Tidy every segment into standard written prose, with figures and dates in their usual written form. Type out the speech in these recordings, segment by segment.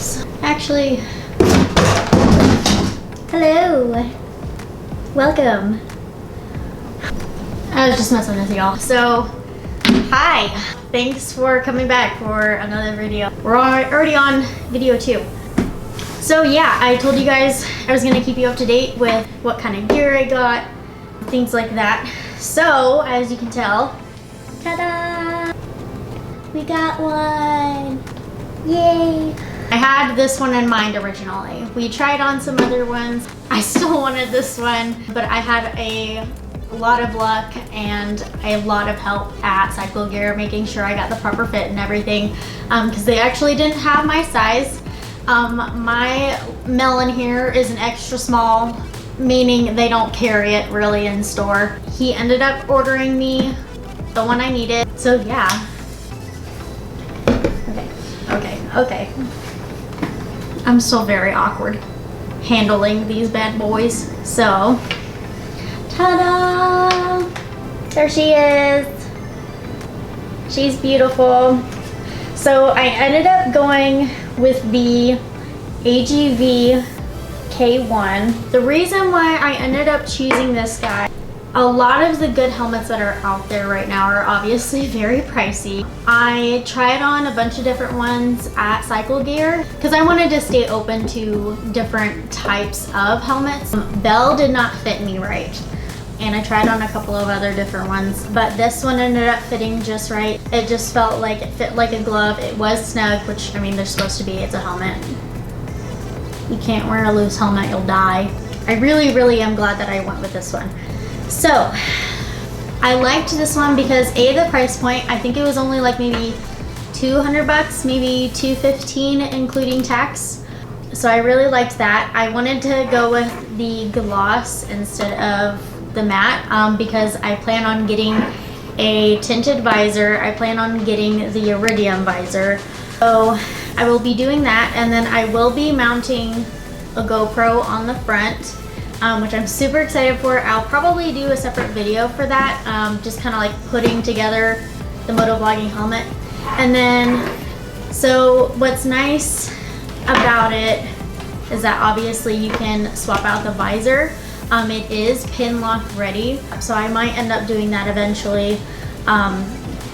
videos. Actually, hello, welcome. I was just messing with y'all. So, hi, thanks for coming back for another video. We're already on video 2. So yeah, I told you guys I was gonna keep you up to date with what kind of gear I got, things like that. So, as you can tell, ta-da! We got one! Yay! I had this one in mind originally. We tried on some other ones. I still wanted this one, but I had a lot of luck and a lot of help at Cycle Gear making sure I got the proper fit and everything, because they actually didn't have my size. My melon here is an extra small, meaning they don't carry it really in store. He ended up ordering me the one I needed. So yeah. Okay. I'm still very awkward handling these bad boys. So, ta-da! There she is. She's beautiful. So I ended up going with the AGV K1. The reason why I ended up choosing this guy, a lot of the good helmets that are out there right now are obviously very pricey. I tried on a bunch of different ones at Cycle Gear because I wanted to stay open to different types of helmets. Bell did not fit me right, and I tried on a couple of other different ones, but this one ended up fitting just right. It just felt like it fit like a glove. It was snug, which I mean they're supposed to be. It's a helmet. You can't wear a loose helmet, you'll die. I really am glad that I went with this one. So I liked this one because A, the price point, I think it was only like maybe 200 bucks, maybe 215 including tax. So I really liked that. I wanted to go with the gloss instead of the matte because I plan on getting a tinted visor. I plan on getting the Iridium visor. So I will be doing that, and then I will be mounting a GoPro on the front, which I'm super excited for. I'll probably do a separate video for that, just kind of like putting together the motovlogging helmet. And then, so what's nice about it is that obviously you can swap out the visor. It is pin lock ready, so I might end up doing that eventually.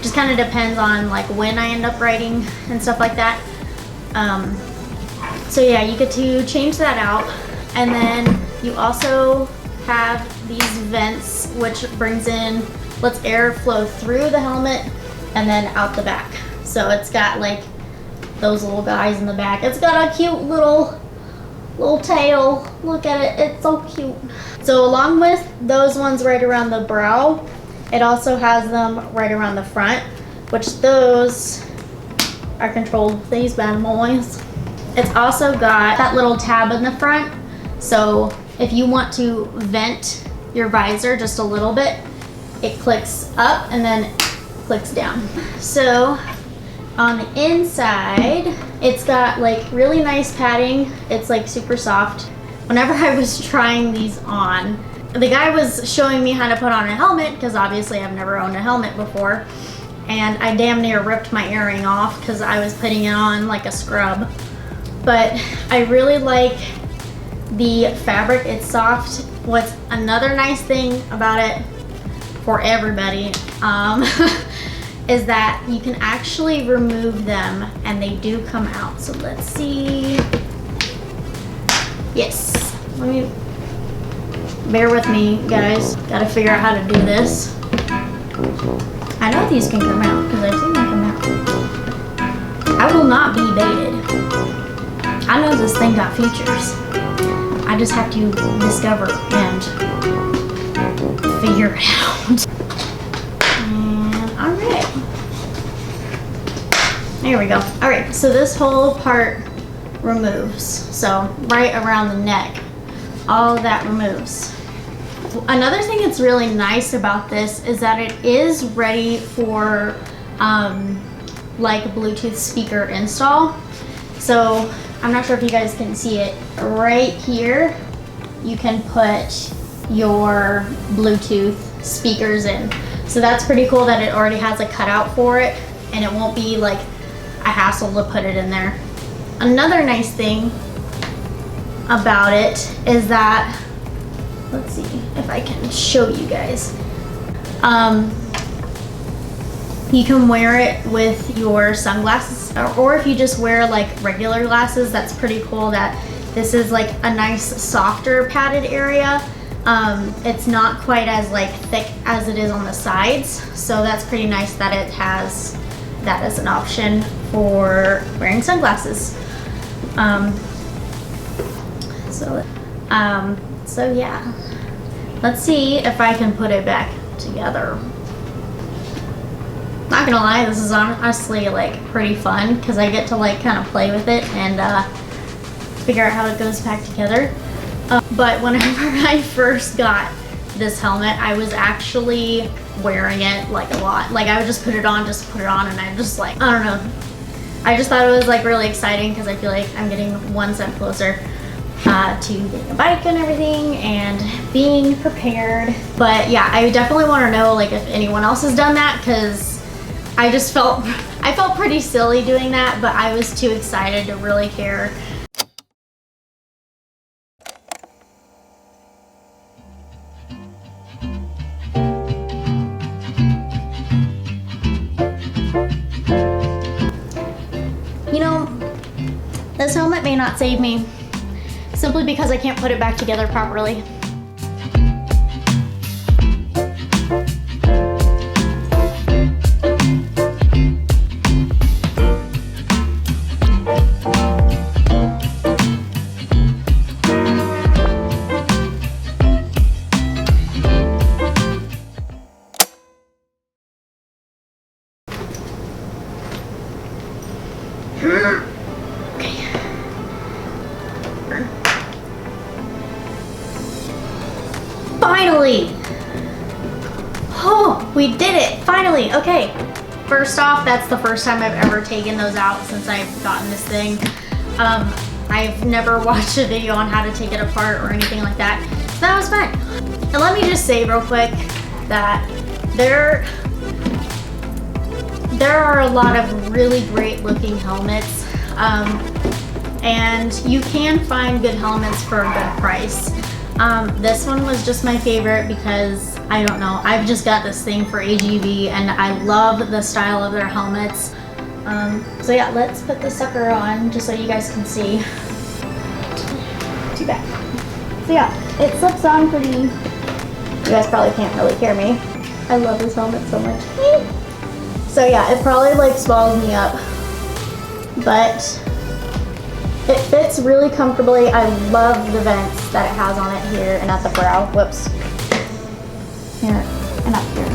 Just kind of depends on like when I end up riding and stuff like that. So yeah, you get to change that out. And then you also have these vents, which lets air flow through the helmet and then out the back. So it's got like those little guys in the back. It's got a cute little tail. Look at it, it's so cute. So along with those ones right around the brow, it also has them right around the front, which those are controlled with these bad boys. It's also got that little tab in the front. So if you want to vent your visor just a little bit, it clicks up and then clicks down. So on the inside, it's got like really nice padding. It's like super soft. Whenever I was trying these on, the guy was showing me how to put on a helmet because obviously I've never owned a helmet before, and I damn near ripped my earring off because I was putting it on like a scrub. But I really like the fabric, it's soft. What's another nice thing about it for everybody is that you can actually remove them and they do come out. So let's see. Yes, bear with me guys, gotta figure out how to do this. I know these can come out because I've seen them come out. I will not be baited. I know this thing got features. I just have to discover and figure it out. And alright. There we go. Alright, so this whole part removes. So right around the neck, all of that removes. Another thing that's really nice about this is that it is ready for like Bluetooth speaker install. So I'm not sure if you guys can see it right here. You can put your Bluetooth speakers in. So that's pretty cool that it already has a cutout for it, and it won't be like a hassle to put it in there. another nice thing about it is that, let's see if I can show you guys. You can wear it with your sunglasses, or if you just wear like regular glasses, that's pretty cool that this is like a nice softer padded area. It's not quite as like thick as it is on the sides, so that's pretty nice that it has that as an option for wearing sunglasses. So yeah, let's see if I can put it back together. Not gonna lie, this is honestly like pretty fun because I get to like kind of play with it and figure out how it goes back together. But whenever I first got this helmet, I was actually wearing it like a lot. Like I would just put it on, and I just like, I don't know. I just thought it was like really exciting because I feel like I'm getting one step closer to getting a bike and everything and being prepared. But yeah, I definitely want to know like if anyone else has done that, because I felt pretty silly doing that, but I was too excited to really care. You know, this helmet may not save me simply because I can't put it back together properly. Finally! Oh, we did it! Finally! Okay. First off, that's the first time I've ever taken those out since I've gotten this thing. I've never watched a video on how to take it apart or anything like that. So that was fun. And let me just say real quick that there are a lot of really great looking helmets. And you can find good helmets for a good price. This one was just my favorite because, I don't know, I've just got this thing for AGV and I love the style of their helmets. So yeah, let's put the sucker on just so you guys can see. Too bad. So yeah, it slips on pretty, you guys probably can't really hear me. I love this helmet so much. So yeah, it probably like swallows me up, but it fits really comfortably. I love the vents that it has on it here and at the brow. Whoops. Here and up here.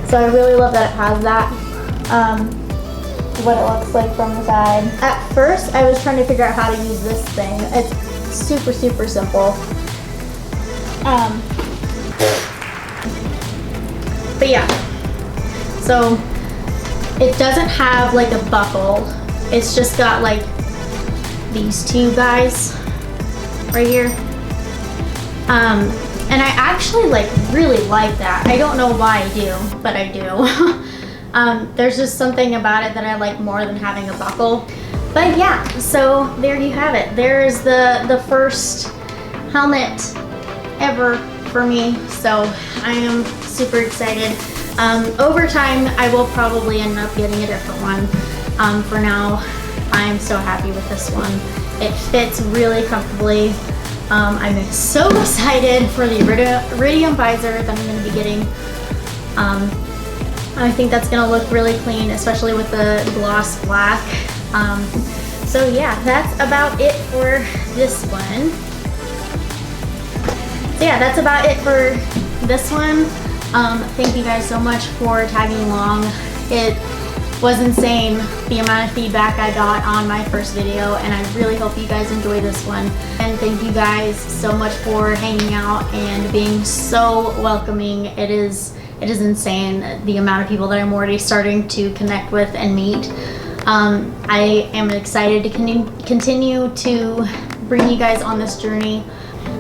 So I really love that it has that. What it looks like from the side. At first, I was trying to figure out how to use this thing. It's super, super simple. But yeah. So it doesn't have like a buckle. It's just got like these two guys right here. And I actually like really like that. I don't know why I do, but I do. There's just something about it that I like more than having a buckle. But yeah, so there you have it. There's the first helmet ever for me. So I am super excited. Over time, I will probably end up getting a different one. For now, I'm so happy with this one. It fits really comfortably. I'm so excited for the Iridium visor that I'm going to be getting. I think that's going to look really clean, especially with the gloss black. So yeah, that's about it for this one. So yeah, that's about it for this one. Thank you guys so much for tagging along. It was insane the amount of feedback I got on my first video, and I really hope you guys enjoy this one. And thank you guys so much for hanging out and being so welcoming. It is insane the amount of people that I'm already starting to connect with and meet. I am excited to continue to bring you guys on this journey.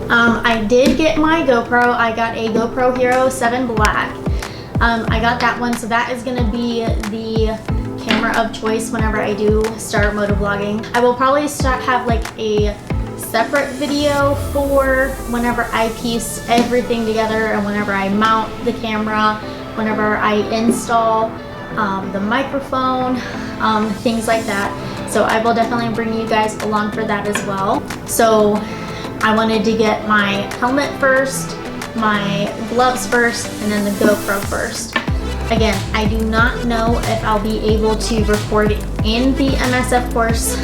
I did get my GoPro. I got a GoPro Hero 7 Black. I got that one, so that is going to be the camera camera of choice whenever I do start motovlogging. I will probably have like a separate video for whenever I piece everything together and whenever I mount the camera, whenever I install the microphone, things like that. So I will definitely bring you guys along for that as well. So I wanted to get my helmet first, my gloves first, and then the GoPro first. Again, I do not know if I'll be able to record in the MSF course.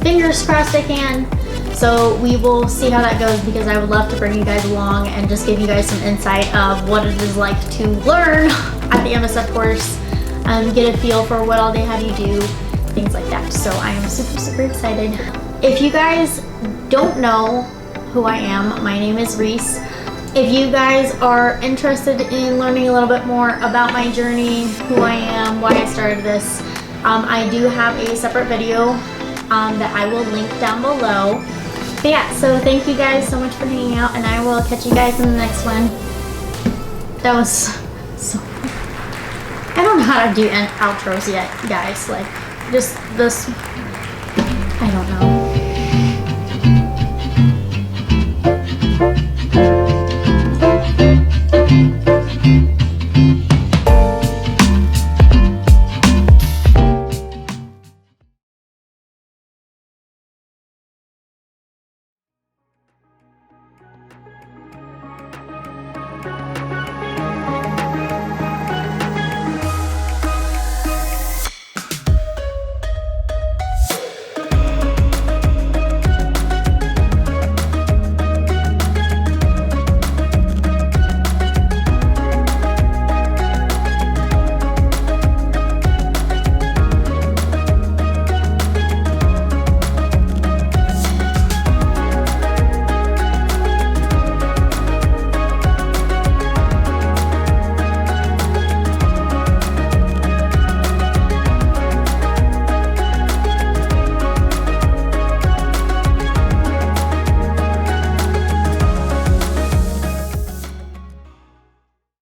Fingers crossed I can. So we will see how that goes, because I would love to bring you guys along and just give you guys some insight of what it is like to learn at the MSF course, get a feel for what all they have you do, things like that. So I am super, super excited. If you guys don't know who I am, my name is Reese. If you guys are interested in learning a little bit more about my journey, who I am, why I started this, I do have a separate video that I will link down below. But yeah, so thank you guys so much for hanging out, and I will catch you guys in the next one. That was so... I don't know how to do outros yet, guys. Like, just this